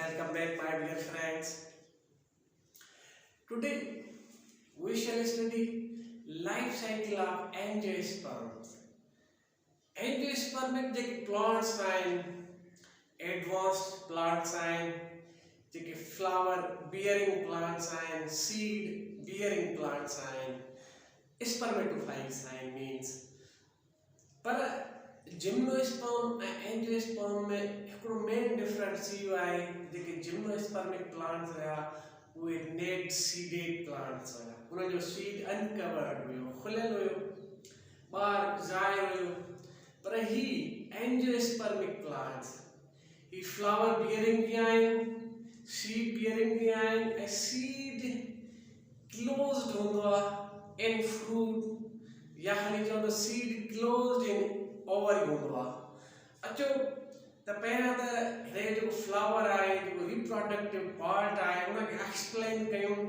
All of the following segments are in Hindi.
Welcome back, my dear friends. Today we shall study life cycle of angiosperms. Angiosperm एक जेके plant sign, advanced plant sign, जेके flower bearing plant sign, seed bearing plant sign, spermatophyte sign means. पर जिम्नोस्पर्म ऐं एंजियोस्पर्म में हिकिड़ो मेन डिफरेंस इहो आहे जेके जिम्नोस्पर्मिक प्लांट्स हुया उहे नेट सीडेड प्लांट्स हुया उन्हनि जो सीड अनकवर्ड हुयो खुलियल हुयो ॿाहिरि ज़ाहिर हुयो पर ही एंजियोस्पर्मिक प्लांट्स ही फ्लावर बियरिंग बि आहिनि सीड बियरिंग बि आहिनि ऐं सीड क्लोज्ड हूंदो आहे इन फ्रूट या हली चवंदो सीड क्लोज्ड इन ओवर हूंदो आहे अचो त पहिरियां त हिन जो फ्लावर आहे जेको रिप्रोडक्टिव पार्ट आहे उनखे एक्सप्लेन कयूं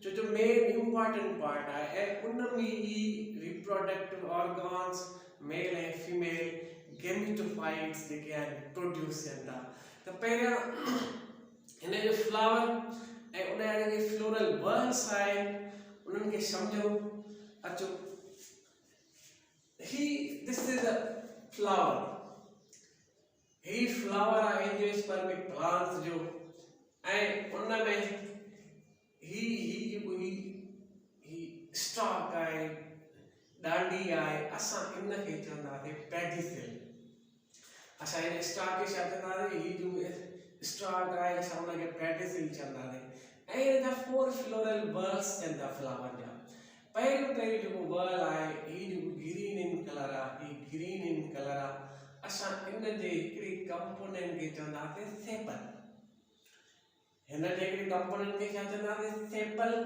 छो जो मेन इम्पॉर्टेंट पार्ट आहे ऐं उन में ई रिप्रोडक्टिव ऑर्गन्स मेल ऐं फीमेल गेमेटोफाइट्स जेके आहिनि प्रोड्यूस थियनि था त पहिरियां हिन जो फ्लावर ऐं उन जा जेके फ्लोरल बर्ड्स आहिनि उन्हनि खे सम्झूं अचो this is a flower. He flower are angiospermic plants जो ऐं उन में ही स्टॉक आहे डांडी आहे असां इन खे चवंदासीं पेडिसिल असां हिन स्टॉक खे छा चवंदासीं ही जो स्टॉक आहे असां उन खे पेडिसिल चवंदासीं ऐं हिन जा 4 फ्लोरल बर्ड्स थियनि था फ्लावर जा पहिरियों जेको बर्ड आहे ही जेको ग्रीन इन कलर आहे ही ग्रीन इन कलर आहे असां इन जे हिकिड़ी कंपोनेंट खे चवंदासीं सेपल हिन जे हिकिड़ी कंपोनेंट खे छा चवंदासीं सेपल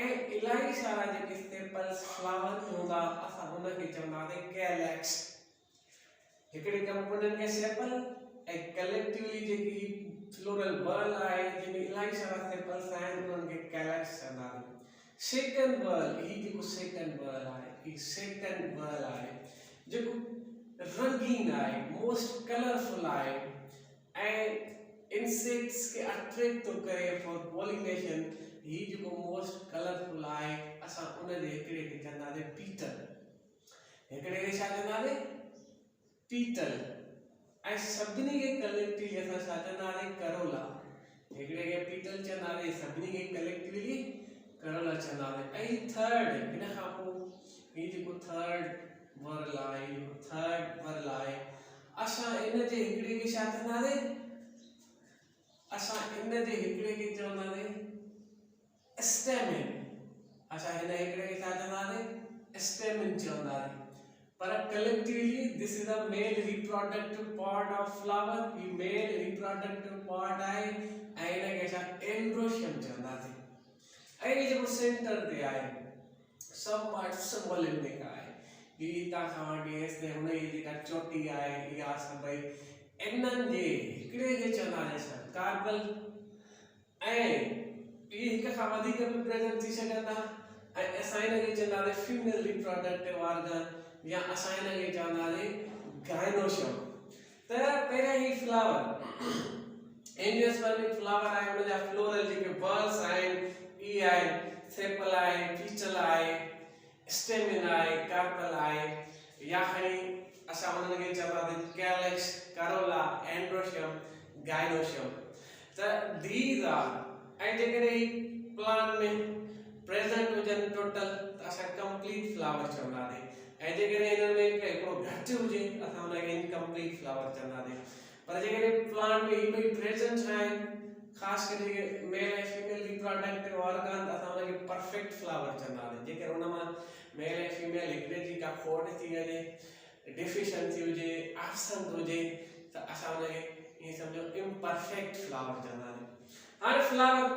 ऐं इलाही सारा जेके सेपल्स फ्लावर हूंदा असां उन खे चवंदासीं कैलेक्स हिकिड़ी कंपोनेंट खे सेपल ऐं कलेक्टिवली जेकी फ्लोरल बर्ड आहे जंहिंमें इलाही सारा सेपल्स आहिनि उन्हनि खे कैलेक्स चवंदासीं सेकंड बर्ड ही जेको सेकंड बर्ड आहे ही सेकंड बर्ड आहे जेको रंगीन आहे मोस्ट कलरफुल आहे ऐं इंसेक्ट्स खे अट्रैक्ट थो करे फॉर पॉलिनेशन ही जेको मोस्ट कलरफुल आहे असां उन जे हिकिड़े खे चवंदासीं पीटल हिकिड़े खे छा चवंदासीं पीटल ऐं सभिनी खे कलेक्टिवली असां छा चवंदासीं करोला हिकिड़े खे पीटल चवंदासीं सभिनी खे कलेक्टिवली करोला चवंदासीं ऐं थर्ड हिन खां पोइ ही जेको थर्ड वर्ल आहे थर्ड वर्ल आहे असां इन जे हिकिड़े खे छा चवंदासीं असां इन जे हिकिड़े खे चवंदासीं स्टेमिन असां हिन हिकिड़े खे छा चवंदासीं स्टेमिन चवंदासीं पर collectively this is a male reproductive part of flower he male reproductive part आहे ऐं इन खे छा एंड्रोशियम चवंदासीं ऐं जेको सेंटर ते आहे सब पार्ट सिंबोलिक आहे ही हितां खां वठी हेसि हुन जी जेका चोटी आहे इहा सभई इन्हनि जे हिकिड़े खे चवंदासीं छा कार्बल ऐं इहे हिक खां वधीक बि प्रेज़ेंट थी सघनि था ऐं असां हिन खे चवंदासीं फीमेल रिप्रोडक्टिव ऑर्गन या असां हिन खे चवंदासीं गाइनोशियम त पहिरियां ही फ्लावर एंजियोस्पर्मिक फ्लावर आहे हुन जा फ्लोरल जेके बर्ड्स आहिनि ई आहे सेपल आहे पीचल आहे स्टेमिन आहे कार्पल आहे या खणी असां उन्हनि खे चवंदासीं कैलेक्स करोला एंड्रोशियम गाइनोशियम त दीज आर ऐं जेकॾहिं प्लांट में प्रेज़ेंट हुजनि टोटल त असां कंप्लीट फ्लावर चवंदासीं ऐं जेकॾहिं हिन में हिकिड़ो घटि हुजे असां उनखे इनकम्प्लीट फ्लावर चवंदासीं पर जेकॾहिं प्लांट में ही ॿई प्रेज़ेंट आहिनि ख़ासि करे जेके मेल ऐं फीमेल रिप्रोडक्टिव ऑर्गन असां उनखे परफेक्ट फ्लावर चवंदासीं जेकर उन मां मेल ऐं फीमेल हिकिड़े जी का खोट थी वञे डिफिशिएंसी हुजे एब्सेंट हुजे त असां उनखे ईअं सम्झो इम्परफेक्ट फ्लावर चवंदासीं हाणे फ्लावर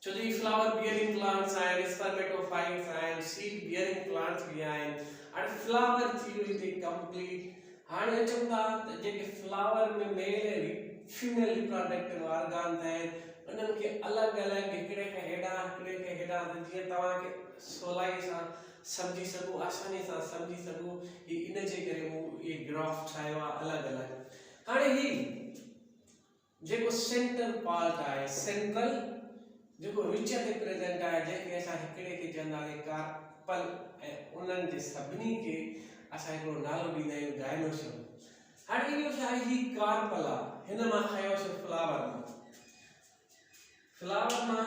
छो जो फ्लावर बियरिंग प्लांट्स आहिनि स्पर्मेटोफाइट्स आहिनि सीड बियरिंग प्लांट्स बि आहिनि हाणे फ्लावर थी वई हिते कंप्लीट हाणे अचूं था त जेके फ्लावर में मेल ऐं फीमेल रिप्रोडक्टिव ऑर्गन आहिनि उन्हनि खे अलॻि अलॻि हिकिड़े खां हेॾां हिकिड़े खां हेॾां जीअं तव्हांखे सवलाई सां सम्झी सघो आसानी सां सम्झी सघो इन जे करे मूं इहे ग्राफ ठाहियो आहे अलॻि अलॻि हाणे ही जेको सेंटर पार्ट आहे सेंट्रल जेको विच ते प्रेजेंट आहे जेके असां हिकिड़े खे चवंदासीं कार्पल ऐं उन्हनि जे सभिनी खे असां हिकिड़ो नालो ॾींदा आहियूं गाइनोसियम। हाणे इहो छा आहे ही कार्पल आहे हिन मां खयोसीं फ्लावर मां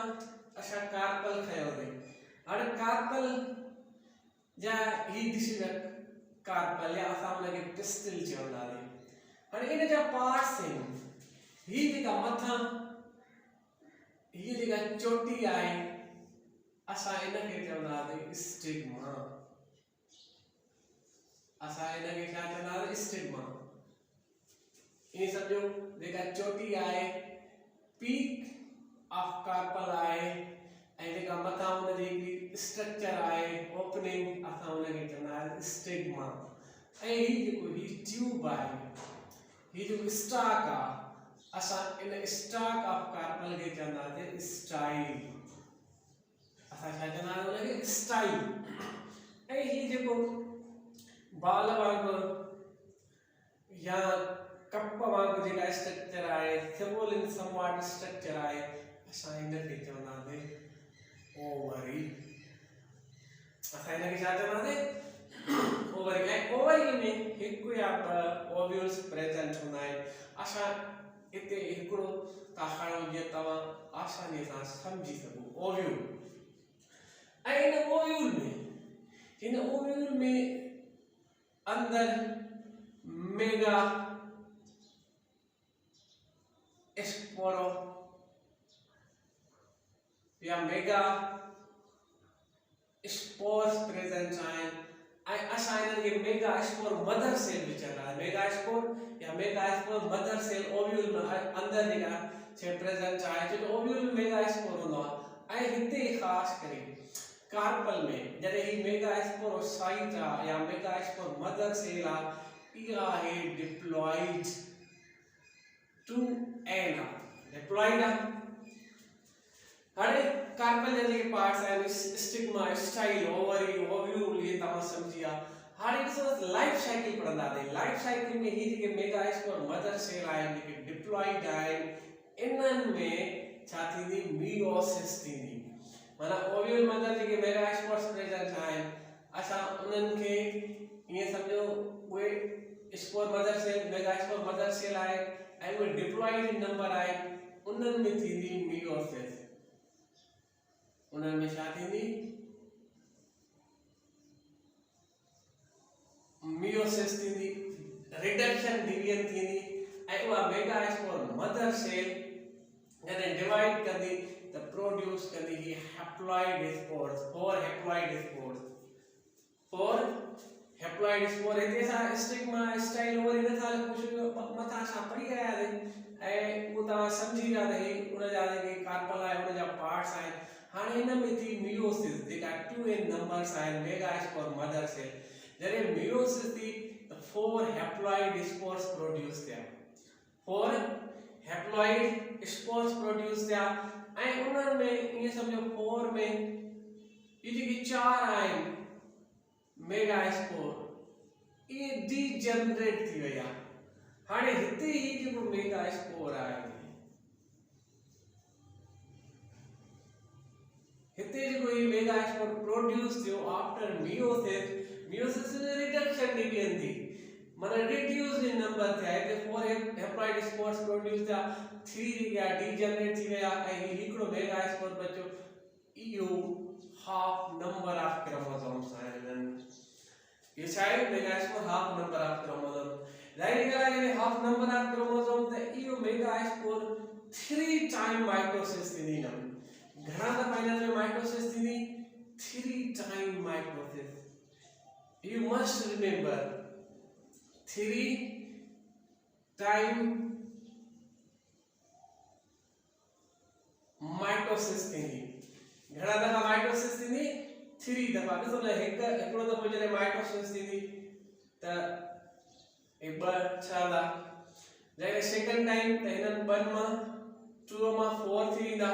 असां कार्पल खयोसीं। हाणे कार्पल जा ही ॾिसी कार्पल या असां हुनखे पिस्टिल चवंदासीं। हाणे इन जा पार्ट्स आहिनि ही जेका मथां हीअ जेका चोटी आहे असां इनखे चवंदासीं स्टिग्मा। असां इनखे छा चवंदासीं स्टिग्मा। ये समझो जेका चोटी आहे पीक ऑफ कार्पल आहे ऐं जेका मथां हुन जी हिकिड़ी स्ट्रक्चर आहे ओपनिंग असां हुनखे चवंदासीं स्टिग्मा। ऐं ही जेको ही ट्यूब आहे ही जेको स्टाक आहे असां इन स्टाक ऑफ कार्पल खे चवंदासीं स्टाइल। असां छा चवंदासीं हुनखे स्टाइल। ऐं ही जेको बाल वांगुरु या कप वांगुरु जेका स्ट्रक्चर आहे सिंबोलिक समवाट स्ट्रक्चर आहे असां इनखे चवंदासीं ओवरी। असां इनखे छा चवंदासीं ओवरी। ऐं ओवरी में हिकु या ॿ ओव्यूल्स प्रेजेंट हूंदा आहिनि। असां हिते हिकिड़ो था खणूं जीअं तव्हां आसानी सां सम्झी सघो ओव्यूल। ऐं हिन ओव्यूल में अंदर मेगा स्पोरो या मेगा स्पोर्स प्रेजेंट आहिनि ऐं असां इन्हनि खे मेगा स्पोर मदर सेल बि चवंदा आहियूं। मेगा स्पोर या mega spore mother cell ovule में अंदर जेका शइ प्रेजेंट आहे छो त ओव्यूल में मेगा स्पोर हूंदो आहे। ऐं हिते ख़ासि करे कार्पल में जॾहिं ही मेगा स्पोरोसाइट आहे या मेगा स्पोर मदर सेल आहे इहा आहे डिप्लॉइड टू एन आहे डिप्लॉइड आहे। हाणे कार्पल जा जेके पार्ट्स आहिनि स्टिग्मा स्टाइल ओवरी ओव्यूल ये तव्हां सम्झी विया। हाणे ॾिसो लाइफ साइकिल पढ़ंदासीं। लाइफ साइकिल में ही जेके मेगा स्पोर मदर सेल आहिनि जेके डिप्लॉइड आहिनि इन्हनि में छा थींदी मियोसिस थींदी। माना ओव्यूल मदर जेके मेगा स्पोर्स प्रेजेंट आहिनि असां उन्हनि खे ईअं सम्झो उहे spore mother cell mega spore mother cell आहे ऐं उहे डिप्लॉइड नंबर आहिनि उन्हनि में थींदी मियोसिस। उन्हनि में छा थींदी मियोसिस थींदी रिडक्शन डिवीजन थींदी ऐं उहा मेगा स्पोर मदर सेल जॾहिं डिवाइड कंदी त प्रोड्यूस कंदी ही haploid spores four haploid spore हिते असां स्टिग्मा स्टाइल ओवरी नथा कुझु मथां असां पढ़ी रहिया आहियूं ऐं उहो तव्हां सम्झी विया त ही उनजा जेके कार्पल आहे उनजा पार्ट्स आहिनि। हाणे हिन में थी मियोसिस जेका 2n नंबर्स आहिनि मेगा स्पोर मदर सेल जॾहिं मियोसिस थी त फोर हैप्लॉइड स्पोर्स प्रोड्यूस थिया। फोर हैप्लॉइड स्पोर्स प्रोड्यूस थिया ऐं उन्हनि में ईअं सम्झो फोर में ये जेके चार आहिनि मेगा स्पोर ये डीजनरेट थी विया। हाणे हिते ही जेको मेगा स्पोर आहे हिते जेको ही मेगा स्पोर प्रोड्यूस थियो आफ्टर मियोसिस रिडक्शन डिवीजन थी माना रिड्यूस इन नंबर थिया। हिते फोर हैप्लॉइड स्पोर्स प्रोड्यूस थिया 3 या डीजनरेट थी विया ऐं हिकिड़ो मेगा स्पोर बचो इहो हाफ नंबर ऑफ क्रोमोसोम्स आहिनि। ये शायद mega spore half number of chromosome जाहिर ॻाल्हि आहे हाफ नंबर ऑफ क्रोमोसोम त इहो मेगा स्पोर 3 टाइम माइटोसिस थींदी न घणा दफ़ा हिननि में माइटोसिस थींदी 3 time mitosis. You must remember 3 time mitosis थींदी। घणा दफ़ा माइटोसिस थींदी 3 दफ़ा। ॾिसो न हिकिड़ो दफ़ो जॾहिं माइटोसिस थींदी त 2 6 जॾहिं सेकंड टाइम त हिननि 1 मां 2 मां 4 थी वेंदा।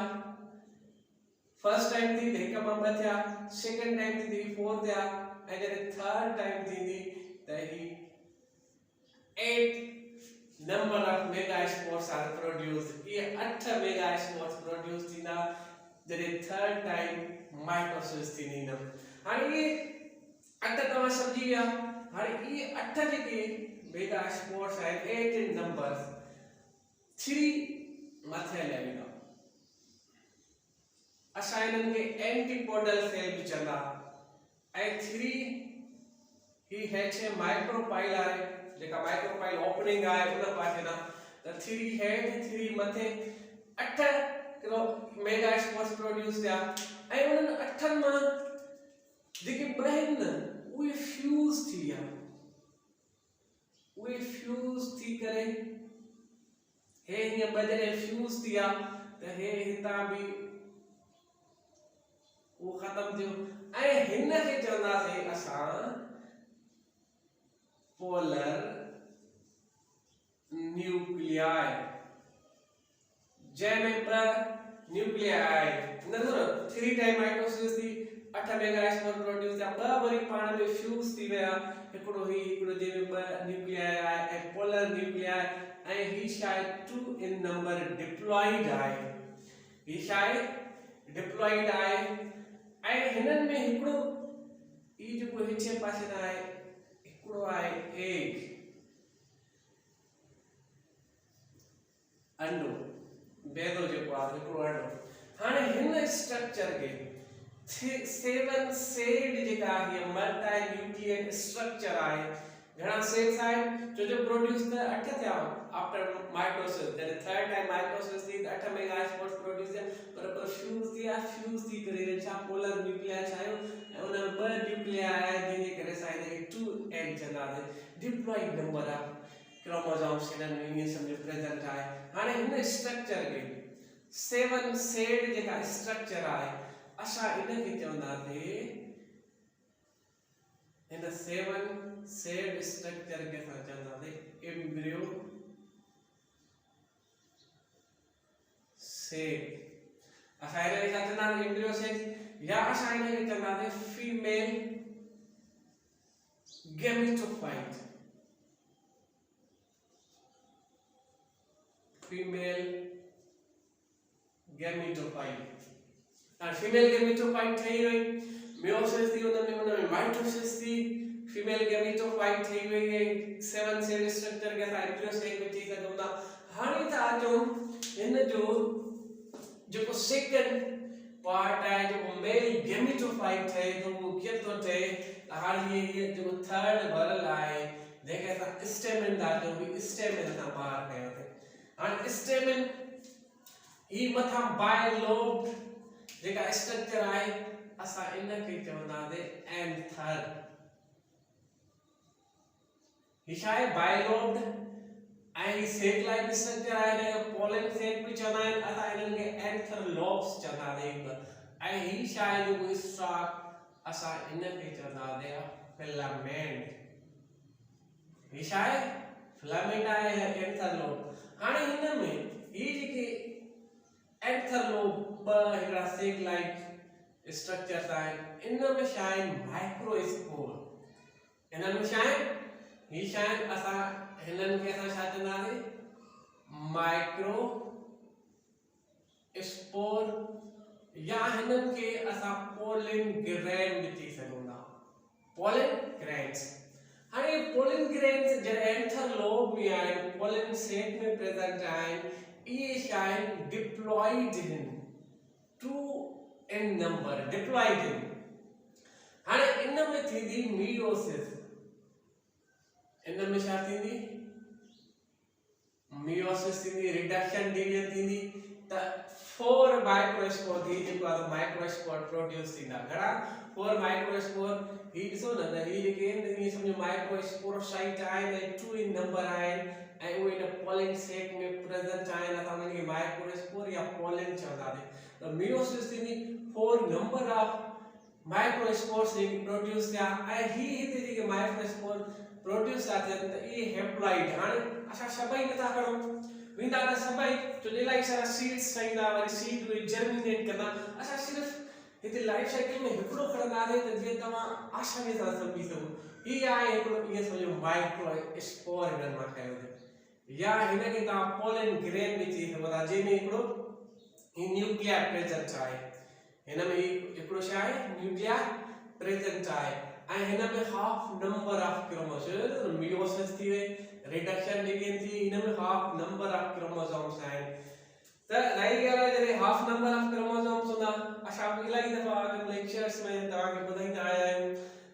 फर्स्ट टाइम थी त 1 मां 2 थिया सेकंड टाइम थी 4 थिया ऐं जॾहिं थर्ड टाइम थींदी त ही 8 number of megaspores are produced. ये 8 megaspores produce थींदा जॾहिं third time mitosis थींदी न। हाणे ये 8 तव्हां सम्झी विया। हाणे ये 8 जेके megaspores आहिनि 8 in numbers 3 मथे लॻंदा। असां इन्हनि खे एंटीपोडल सेल बि चवंदा ऐं 3 ही है माइक्रोपाइल आहे जेका माइक्रोपाइल ओपनिंग आहे उन पासे ना त 3 हेड 3 मथे 8 किलो मेगास्पोर्स प्रोड्यूस थिया ऐं उन्हनि 8 मां जेके बहन उहे फ्यूज थी विया। उहे फ्यूज थी करे हे हीअं बजरे फ्यूज थी विया त हे हितां बि वो खत्म थियो ऐं हिन खे चवंदासीं असां पोलर न्यूक्लियाई जंहिंमें ॿ न्यूक्लियाई न 3 टाइम माइटोसिस थी 8 मेगास्पोर प्रोड्यूस थिया 2 वरी पाण में फ्यूज थी विया हिकिड़ो जंहिंमें 2 न्यूक्लियाई आहे ऐं पोलर न्यूक्लियाई ऐं ही शायद 2 इन नंबर डिप्लॉइड आहे। ही शायद डिप्लॉइड आहे ऐं हिननि में हिकिड़ो ई जेको हिचे पासे ना आहे हिकिड़ो आहे एग अंडो बेदो जेको आहे हिकिड़ो अंडो। हाणे हिन स्ट्रक्चर खे 7 सेड जेका आहे मल्टी न्यूक्लियट स्ट्रक्चर आहे। घणा सेल्स आहिनि जो प्रोड्यूस त 8 थिया आफ्टर माइटोसिस जॾहिं थर्ड टाइम माइटोसिस थी 8 मेगास्पोर्स प्रोड्यूस थिया पर फ्यूज थी करे छा पोलर न्यूक्लियाई ठाहियो ऐं उन में 2 न्यूक्लियाई आया जंहिंजे करे असां हिनखे 2 एन चवंदासीं। डिप्लॉइड नंबर ऑफ क्रोमोसोम्स हिननि में ईअं सम्झो प्रेजेंट आहे। हाणे हिन स्ट्रक्चर खे 7 सेड जेका स्ट्रक्चर आहे असां इनखे चवंदासीं इन 7 सेड स्ट्रक्चर के साथ चलता एम्ब्रियो सेल असा इने के साथ चलता एम्ब्रियो सेल या असा इने के चलता फीमेल गैमेटोफाइट फीमेल गैमेटोफाइट और फीमेल गैमेटोफाइट થઈ ગઈ meiosis थी उनमें माइटोसिस थी फीमेल गैमेटोफाइट थी वई है 7 सेल स्ट्रक्चर के साथ एम्ब्रियो सेल में थी सघंदा। हाणे त अचो इन जो जेको सेकंड पार्ट है जो मेल गैमेटोफाइट है तो वो केतो थे हाणे ये जो थर्ड भरल है जेके सा स्टेमन दा जो भी स्टेमन सा बाहर कयो थे। हाणे स्टेमन ई मथा बायलोब जेका स्ट्रक्चर है असा इन के चवंदासे एंथर हिशाय बायलोब्ड आई सेक लाइक स्ट्रक्चर आहे ने पोलन सेक भी चवंदा आहिनि असा इन्हनि खे एंथर लोब्स चवंदासीं ऐं ही शायद वो स्टॉक असा इन के चवंदासे फिलामेंट हिशाय फिलामेंट आहे एंथर लोब। हाणे हिन में ही जेके एंथर लोब ब हिकड़ा सेक लाइक स्ट्रक्चर्स आहिनि इनमें शायद माइक्रोस्पोर इनमें शायद ही शायद असा हिननि खे असा छा चवंदासीं माइक्रो स्पोर या हिननि खे असा पोलन ग्रेन भी चई सघंदा पोलन ग्रेन्स। हाणे पोलन ग्रेन्स जो एंथर लोब में आहिनि पोलन सेक में प्रेजेंट आहिनि ये शायद डिप्लॉइड आहिनि 2 इन नंबर डिप्लॉइड इन। हाणे इन में थींदी मियोसिस इन में छा थींदी मियोसिस थींदी रिडक्शन डिवीजन थींदी त 4 माइक्रोस्पोर थी जेको माइक्रोस्पोर प्रोड्यूस थींदा घणा 4 माइक्रोस्पोर ही ॾिसो न त ही जेके आहिनि सम्झो माइक्रोस्पोरोसाइट आहिनि 2 इन नंबर आहिनि ऐं उहे इन पोलन सेक में प्रेजेंट आहिनि असां उन्हनि खे माइक्रोस्पोर या पोलन चवंदासीं। त मियोसिस थींदी 4 number of microspores JK produce थिया ऐं ही हिते जेके माइक्रोस्पोर प्रोड्यूस था थियनि त इहे हेप्लॉइड। हाणे असां सभई नथा खणूं वेंदा त सभई जो इलाही सारा सीड्स ठाहींदा वरी सीड उहे जर्मिनेट कंदा असां सिर्फ़ हिते लाइफ साइकिल में हिकिड़ो खणंदासीं त जीअं तव्हां आसानी सां सम्झी सघो ही आहे हिकिड़ो ईअं सम्झो माइक्रोस्पोर हिननि मां कयो या हिन खे तव्हां पोलन ग्रेन बि चई सघो था, जंहिंमें हिकिड़ो न्यूक्लियर प्रेजेंट आहे। हिन में हिकिड़ो छा आहे न्यूक्लियर प्रेजेंट आहे ऐं हिन में half number of chromosome meiosis थी वे रिडक्शन बिगिन थी, हिन में हाफ नंबर ऑफ क्रोमोसोम्स आहिनि। त रही ॻाल्हि आहे जॾहिं हाफ नंबर ऑफ क्रोमोसोम्स हूंदा, असां इलाही दफ़ा अॻे लेक्चर्स में तव्हांखे ॿुधाईंदा आया आहियूं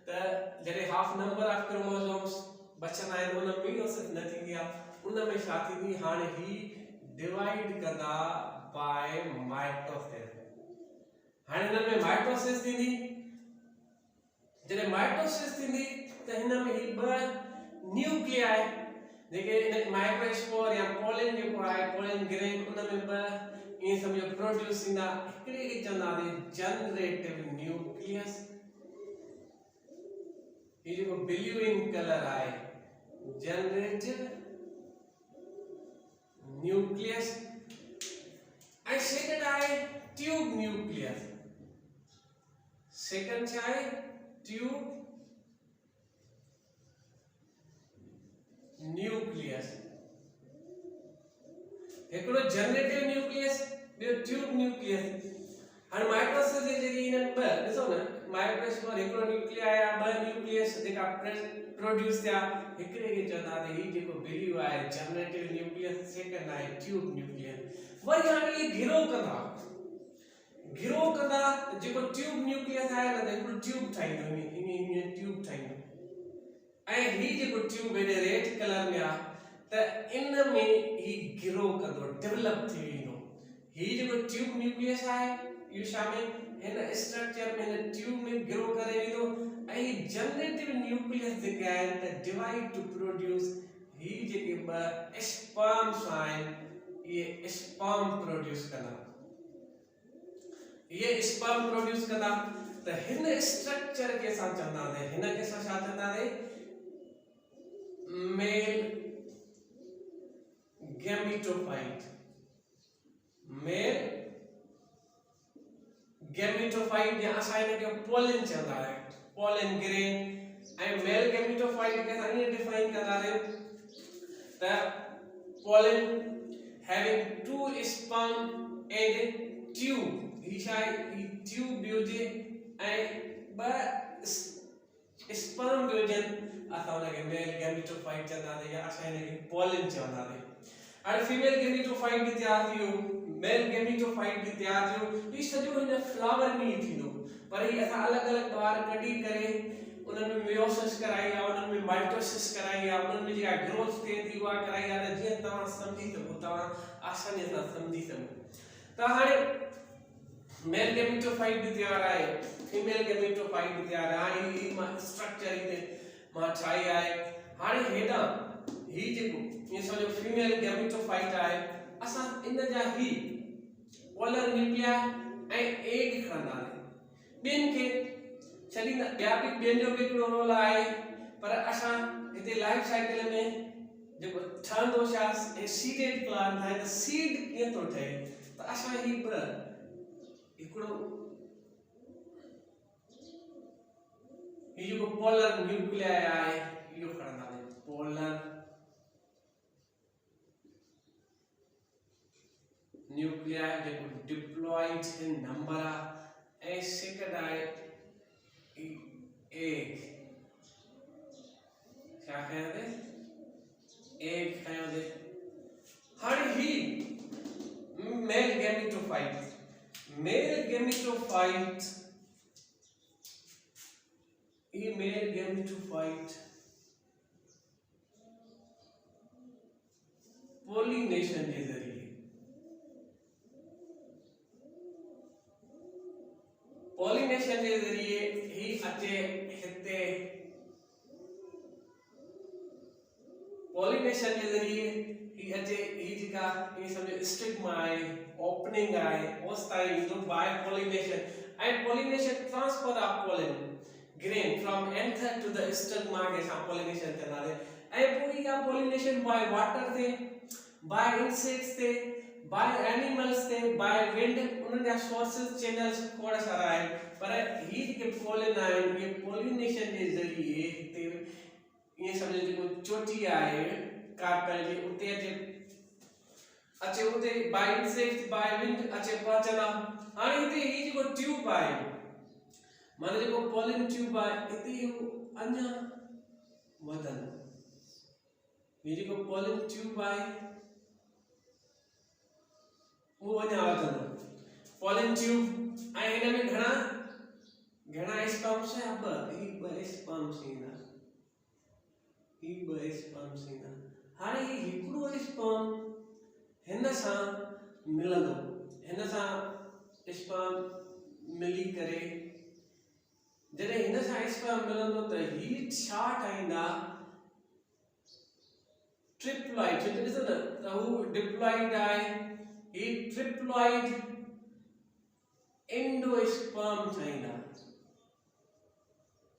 त जॾहिं हाफ नंबर ऑफ क्रोमोसोम्स बचंदा आहिनि उन मियोसिस न थींदी आहे, उन में छा थींदी हाणे ही डिवाइड कंदा बाय माइटोसिस। हाणे हिन में माइटोसिस थींदी, जॾहिं माइटोसिस थींदी त हिन में ही ॿ न्यूक्लियाई जेके इन माइक्रोस्पोर या पोलन जेको आहे पोलन ग्रेन उन में ॿ ईअं सम्झो प्रोड्यूस थींदा, हिकिड़े खे चवंदासीं जनरेटिव न्यूक्लियस, ये जो ब्लू इन कलर आहे जनरेटिव न्यूक्लियस, ऐं सेकंड आहे ट्यूब न्यूक्लियस। सेकंड छा आहे ट्यूब न्यूक्लियस, हिकिड़ो जनरेटिव न्यूक्लियस ॿियो ट्यूब न्यूक्लियस। हाणे माइटोसिस जे ज़रिए इन्हनि ॿ ॾिसो न माइक्रोस्पोर हिकिड़ो न्यूक्लियाई आहे, ॿ न्यूक्लियस जेका प्रोड्यूस थिया, हिकिड़े खे चवंदासीं ही जेको ब्लू आहे जनरेटिव न्यूक्लियस, सेकंड आहे ट्यूब न्यूक्लियस। वरी हाणे ये घिरो कंदा जेको ट्यूब न्यूक्लियस आहे न हिकिड़ो ट्यूब ठाहींदो, ईअं ट्यूब ठाहींदो, ऐं ही जेको ट्यूब हेॾे रेड कलर में आहे त इन में ही घिरो कंदो डेवलप थी वेंदो। ही जेको ट्यूब न्यूक्लियस आहे इहो शामिल हिन स्ट्रक्चर में हिन ट्यूब में घिरो करे वेंदो, ऐं जनरेटिव न्यूक्लियस जेके आहिनि त डिवाइड टू प्रोड्यूस ही जेके ॿ स्पर्म्स आहिनि इहे स्पर्म प्रोड्यूस कंदा, ये स्पर्म प्रोड्यूस कंदा। त हिन स्ट्रक्चर के असां चवंदासीं, हिन खे असां छा चवंदासीं मेल गैमेटोफाइट, मेल गैमेटोफाइट या असां हिन खे पोलन चवंदा आहियूं, पोलन ग्रेन। ऐं मेल गैमेटोफाइट खे असां ईअं डिफाइन कंदा आहियूं त pollen having two sperm and tube, ही छा आहे ही ट्यूब बि हुजे ऐं ॿ स्पर्म बि हुजनि, असां हुनखे मेल गैमेटोफाइट चवंदासीं या असां हिनखे पोलन चवंदासीं। हाणे फीमेल गैमेटोफाइट बि तयार थी वियो, मेल गैमेटोफाइट बि तयार थियो, ही सॼो हिन फ्लावर में ई थींदो, पर ही असां अलॻि अलॻि ॿार कढी करे उन्हनि में मियोसिस कराई आहे, उन्हनि में माइटोसिस कराई आहे, उन्हनि में जेका ग्रोथ थिए थी उहा कराई आहे, त जीअं तव्हां सम्झी सघो, तव्हां आसानी सां सम्झी सघो। त हाणे मेल गैमेटोफाइट भी तैयार है, फीमेल गैमेटोफाइट भी तैयार है। हां ही स्ट्रक्चर इते मां ठाई है। हाने हेडा ही जेको ये समझो फीमेल गैमेटोफाइट है, असा इन जा ही पोलर न्यूक्लियाई ए एग खणंदा आहियूं, बिन के छडींदा ॿिया बि ॿियनि जो बि हिकिड़ो रोल आहे, पर असां हिते लाइफ साइकिल में जेको ठहंदो छा सीडेड प्लांट आहे त सीड कीअं थो ठहे, त असां ही ॿ हिकिड़ो ये जो पोलर न्यूक्लियाई आहे इहो खणंदा आहियूं, पोलर न्यूक्लियाई जेको डिप्लॉइड इन नंबर आहे, ऐं सेकंड आहे एग, क्या खयो थे एग खयो थे। हाणे ही मेल गैमेटोफाइट, मेल गैमेटोफाइट ये मेल गैमेटोफाइट पॉलिनेशन के जरिए ही अचे हिते, पॉलिनेशन के जरिए ही अचे ही जेका ये समझो स्टिग्मा है, ओपनिंग है, उस ताईं ईंदो by pollination, and pollination transfer of pollen grain from anther to the stigma के साथ पॉलिनेशन चलता है। एंड पूरी का पॉलिनेशन बाय वाटर थे, बाय इंसेक्ट्स थे, बाय एनिमल्स थे, बाय विंड, उनजा सोर्सेस चैनल्स थोड़ा सारा है, पर ही के पोलन है ये पॉलिनेशन के जरिए हिते ये समझो जो चोटी है कार्पेल जी उते अचे उते बाय इंसेक्ट बाय विंड अचे पहुचंदा हाणे हिते ही जेको ट्यूब आहे माने जेको पॉलन ट्यूब आहे हिते अञा वधन ये जेको पॉलन ट्यूब आहे वो अञा वधंदो पॉलन ट्यूब ऐं हिन में घणा स्पर्म्स है ब स्पर्म्स ईंदा ही ब स्पर्म्स ईंदा हाणे ही हिकिड़ो स्पर्म हिन सां मिलंदो हिन सां स्पर्म मिली करे जॾहिं हिन सां स्पर्म मिलंदो त ही छा ठाहींदा ट्रिप्लॉइड जो ॾिसो न त हू डिप्लॉइड आहे ही ट्रिप्लॉइड एंडोस्पर्म ठाहींदा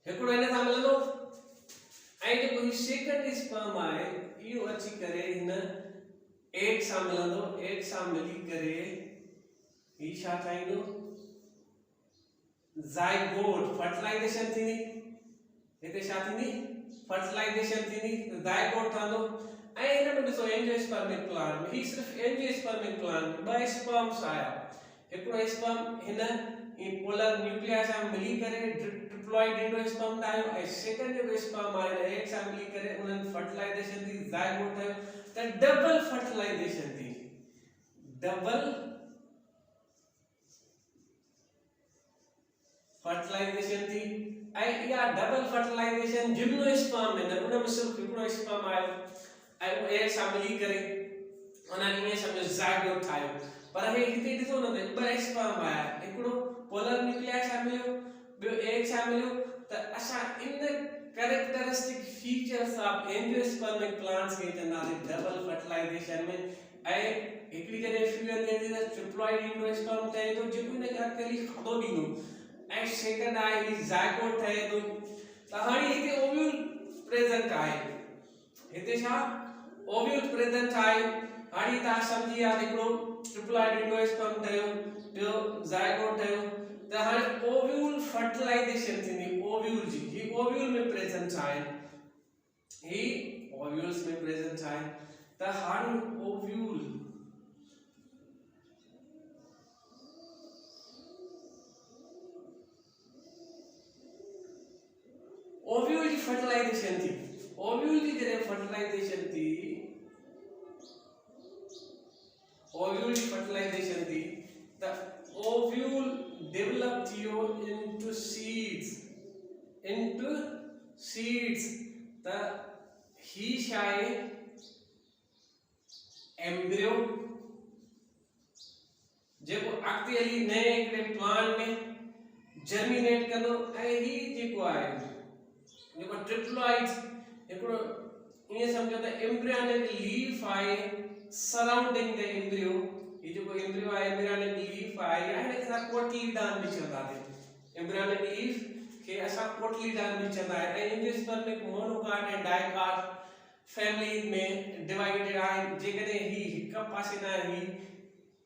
हिकिड़ो हिन सां मिलंदो ऐं जेको ही सेकंड स्पर्म आहे इहो अची करे हिन एग सां मिलंदो एग सां मिली करे ही छा ठाहींदो ज़ाइगोट फर्टिलाइजेशन थींदी हिते छा थींदी फर्टिलाइजेशन थींदी ज़ाइगोट ठहंदो ऐं हिन में ॾिसो एंजियोस्पर्मिक प्लांट में ही सिर्फ एंजियोस्पर्मिक प्लांट में ॿ स्पर्म्स आया हिकिड़ो स्पर्म हिन पोलर न्यूक्लियस सां मिली करे ट्रिप्लॉइड एंडोस्पर्म ठाहियो ऐं सेकंड जेको स्पर्म आहे हिन एग सां मिली करे उन्हनि फर्टिलाइजेशन थी ज़ाइगोट ठहियो त डबल फर्टिलाइजेशन थी डबल फर्टिलाइजेशन थी ऐं इहा डबल फर्टिलाइजेशन जिम्नोस्पर्म में न उन में सिर्फ हिकिड़ो स्पर्म आयो ऐं उहो एग सां मिली करे उन्हनि ईअं सम्झो ज़ाइगोट ठाहियो पर हे हिते ॾिसो न ॿ स्पर्म आया हिकिड़ो पोलर न्यूक्लियस सां मिलियो ॿियो एग सां मिलियो त असां इन characteristic features of angiospermic plants खे चवंदासीं डबल फर्टिलाइजेशन में ऐं हिकिड़ी जॾहिं फ्यूजन थिए थी त ट्रिप्लॉइड एंडोस्पर्म ठहे थो जेको हिनखे अकेली खाधो ॾींदो ऐं सेकंड आहे ही ज़ाइगोट ठहे थो त हाणे हिते ओव्यूल प्रेजेंट आहे हिते छा ओव्यूल प्रेजेंट आहे हाणे तव्हां सम्झी विया हिकिड़ो ट्रिप्लॉइड एंडोस्पर्म ठहियो ॿियो ज़ाइगोट ठहियो त हाणे ओव्यूल फर्टिलाइजेशन थींदी ओव्यूल जी ही ओव्यूल में प्रेजेंट आहे ही ओव्यूल्स में प्रेजेंट आहे त हाणे ओव्यूल ओव्यूल जी फर्टिलाइजेशन थी ओव्यूल जी जॾहिं फर्टिलाइजेशन थी ओव्यूल की फर्टिलाइजेशन थी द ओव्यूल डेवलप थियो into seeds the he shy embryo जेको अॻिते हली नए हिकिड़े प्लांट में जर्मिनेट कंदो ऐं ही जेको आहे जेको ट्रिप्लॉइड्स हिकिड़ो ईअं सम्झो त एम्ब्रियोनिक लीफ आहे सराउंडिंग द एम्ब्रियो ये जो एम्ब्रियो आहे एम्ब्रियोनिक लीफ आहे या हिनखे असां कोटलीडान बि चवंदा आहियूं एम्ब्रियोनिक लीफ खे असां कोटलीडान बि चवंदा आहियूं ऐं एंजियोस्पर्मिक मोनोकाट ऐं डाइकाट फैमिली में डिवाइडेड आहिनि जेकॾहिं ही हिक पासे न ही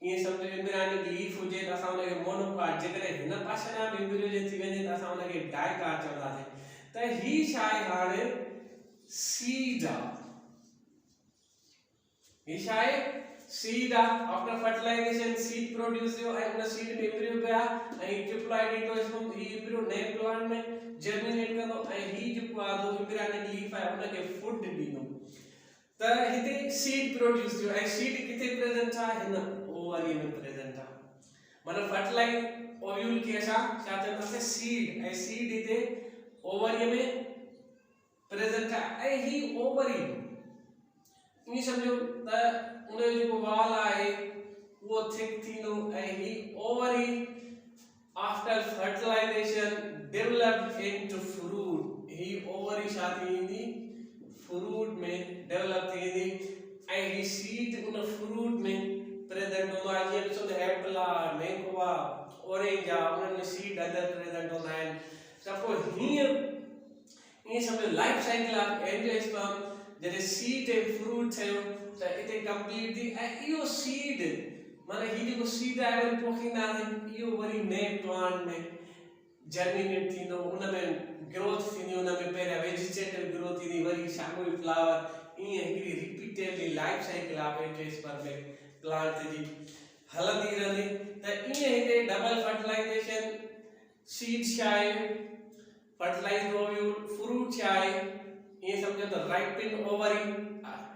ईअं सम्झो एम्ब्रियोनिक लीफ हुजे त असां हुनखे मोनोकाट जेकॾहिं हिन पासे न एम्ब्रियो जे थी वञे त असां हुनखे डाइकाट चवंदासीं त ही छा आहे हाणे सीड आहे ही छा आहे seed after fertilisation seed produce हो एंड उन सीड में एम्ब्रियो गया एंड ट्रिप्लॉइड एंडोस्पर्म ही एम्ब्रियो नए प्लांट में जर्मिनेट कंदो एंड ही जेको आहे दो एम्ब्रियोनिक लीफ आहे उनखे फूड ॾींदो त हिते सीड प्रोड्यूस थियो ऐं सीड किथे प्रेजेंट आहे हिन ओवरी में प्रेजेंट आहे मतलब फर्टिलाइज ओव्यूल खे असां छा चवंदासीं सीड ऐं सीड हिते ओवरी में प्रेजेंट आहे ऐं ही ओवरी ईअं सम्झो त उन जो वाल आहे वो थिक थींदो ऐं ही ovary after fertilisation developed into fruit ही ओवरी छा थींदी फ्रूट में डेवलप थींदी ऐं ही सीड उन फ्रूट में प्रेजेंट हूंदो आहे जीअं ॾिसो त एप्पल आहे मैंगो आहे ऑरेंज आहे उन्हनि में सीड अंदरि प्रेजेंट हूंदा आहिनि त पोइ हीअं ईअं सम्झो लाइफ साइकिल ऑफ एंजियोस्पर्म जॾहिं सीड ऐं फ्रूट थियो त इते कंप्लीट थी ऐं इहो सीड माने ही जेको सीड आहे वरी पोखींदासीं इहो वरी नए प्लांट में जर्मिनेट थींदो उन में ग्रोथ थींदी उन में पहिरियां वेजिटेटिव ग्रोथ थींदी वरी शागोई फ्लावर ईअं हिकिड़ी रिपीटेडली लाइफ साइकिल आहे एंजियोस्पर्म में प्लांट जी हलंदी रहंदी। त ईअं हिते डबल फर्टिलाइजेशन सीड छा आहे, फर्टिलाइज्ड ओव्यूल फ्रूट छा आहे, ईअं सम्झो त राइपिन ओवरी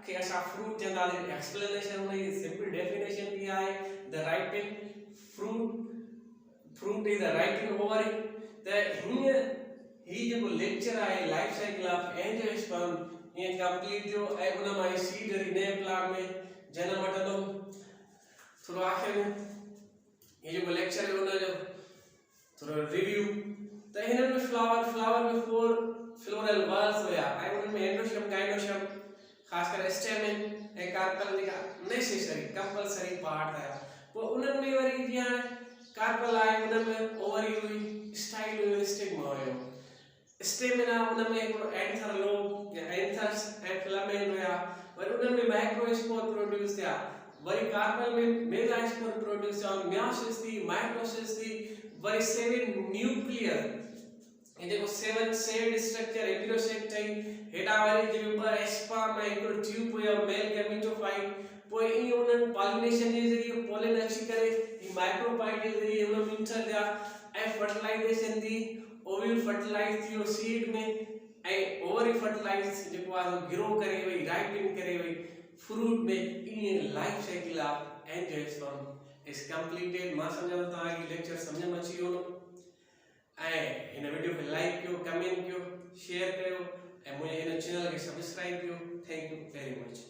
के असां फ्रूट चवंदा आहियूं। एक्सप्लेनेशन हुनजी सिंपल डेफिनेशन बि आहे the ripen fruit is the ripen ovary. त हीअं ही जेको लेक्चर आहे लाइफ साइकिल ऑफ एंजियोस्पर्म ईअं कंप्लीट थियो ऐं उन मां सीड वरी नए प्लांट में जनम वठंदो। थोरो आखिर में ये जेको लेक्चर है उनजो थोरो रिव्यू। त हिन में फ्लावर में 4 फ्लोरल बल्ब्स हुया ऐं उन में एंडोशम गाइनोशम खास कर स्टेमेन ऐं कार्पल जेका नेसेसरी कंपलसरी पार्ट है। पोइ उन्हनि में वरी जीअं कार्पल आहे उन में ओवरी हुई, स्टाइल हुयो, स्टिग्मा हुयो। स्टेमिना उन में हिकिड़ो एंथर लोब या एंथर्स ऐं फिलामेंट हुया। वरी उन्हनि में माइक्रोस्पोर प्रोड्यूस थिया, वरी कार्पल में मेगास्पोर प्रोड्यूस थिया, मियोसिस थी, माइटोसिस थी, वरी 7 न्यूक्लियर ये जेको 7 सेल्ड स्ट्रक्चर एम्ब्रियोसेक ठही, हेॾा वरी जेको 2 स्पर्म ऐं हिकिड़ो ट्यूब हुयो मेल गैमेटोफाइट। पोइ ईअं उन्हनि पॉलिनेशन जे ज़रिए पोलन अची करे ही माइक्रोपाइट जे ज़रिए उन में इंटर थिया ऐं फर्टिलाइजेशन थी, ओव्यूल फर्टिलाइज थियो सीड में ऐं ओवरी फर्टिलाइज जेको आहे ग्रो करे वई, राइपिन करे वई फ्रूट में। ईअं life cycle of angiosperm is completed. मां सम्झां थो तव्हांखे लेक्चर सम्झ में अची वियो ऐं हिन वीडियो खे लाइक कयो, कमेंट कयो, शेयर कयो ऐं मुंहिंजे हिन चैनल खे सब्सक्राइब कयो। Thank you very much.